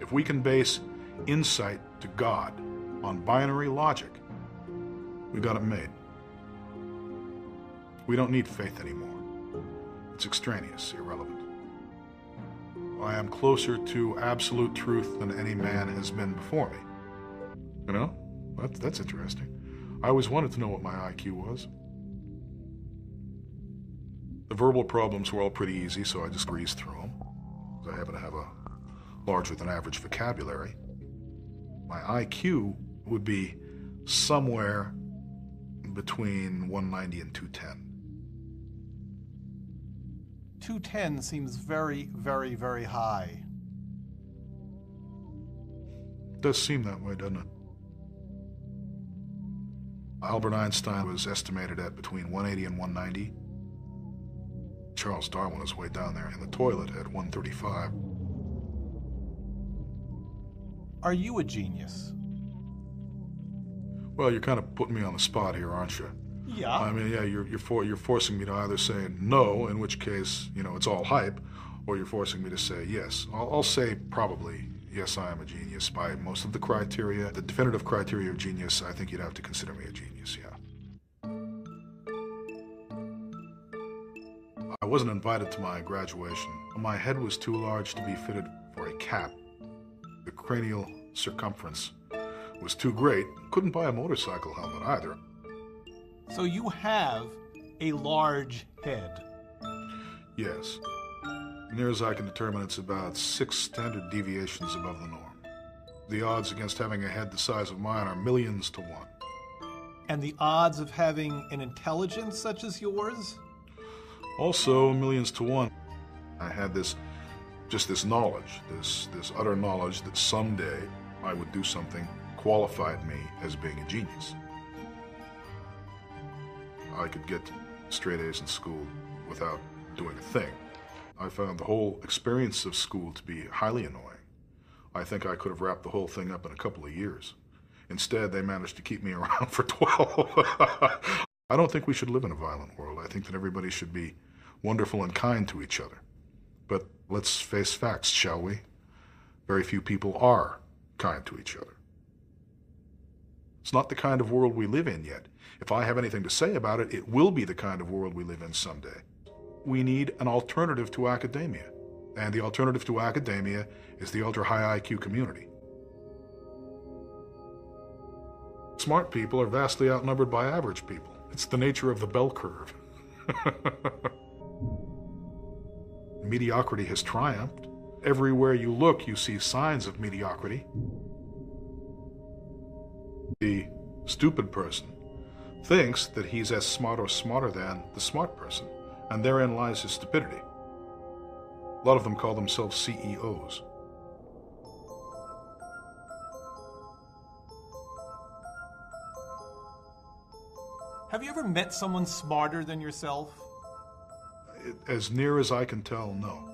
If we can base insight to God on binary logic, we got it made. We don't need faith anymore. It's extraneous, irrelevant. I am closer to absolute truth than any man has been before me. You know? That's interesting. I always wanted to know what my IQ was. The verbal problems were all pretty easy, so I just breezed through them. I happen to have a larger than average vocabulary. My IQ would be somewhere between 190 and 210. 210 seems very, very, very high. It does seem that way, doesn't it? Albert Einstein was estimated at between 180 and 190. Charles Darwin is way down there in the toilet at 135. Are you a genius? Well, you're kind of putting me on the spot here, aren't you? Yeah. I mean, yeah, you're forcing me to either say no, in which case, you know, it's all hype, or you're forcing me to say yes. I'll say probably, yes, I am a genius by most of the criteria. The definitive criteria of genius, I think you'd have to consider me a genius, yeah. I wasn't invited to my graduation. My head was too large to be fitted for a cap. The cranial circumference was too great. Couldn't buy a motorcycle helmet either. So you have a large head. Yes. Near as I can determine, it's about 6 standard deviations above the norm. The odds against having a head the size of mine are millions to 1. And the odds of having an intelligence such as yours? Also millions to 1. I had this knowledge, this utter knowledge that someday I would do something qualified me as being a genius. I could get straight A's in school without doing a thing. I found the whole experience of school to be highly annoying. I think I could have wrapped the whole thing up in a couple of years. Instead, they managed to keep me around for 12. I don't think we should live in a violent world. I think that everybody should be wonderful and kind to each other. But let's face facts, shall we? Very few people are kind to each other. It's not the kind of world we live in yet. If I have anything to say about it, it will be the kind of world we live in someday. We need an alternative to academia. And the alternative to academia is the ultra-high IQ community. Smart people are vastly outnumbered by average people. It's the nature of the bell curve. Mediocrity has triumphed. Everywhere you look, you see signs of mediocrity. The stupid person thinks that he's as smart or smarter than the smart person, and therein lies his stupidity. A lot of them call themselves CEOs. Have you ever met someone smarter than yourself? As near as I can tell, no.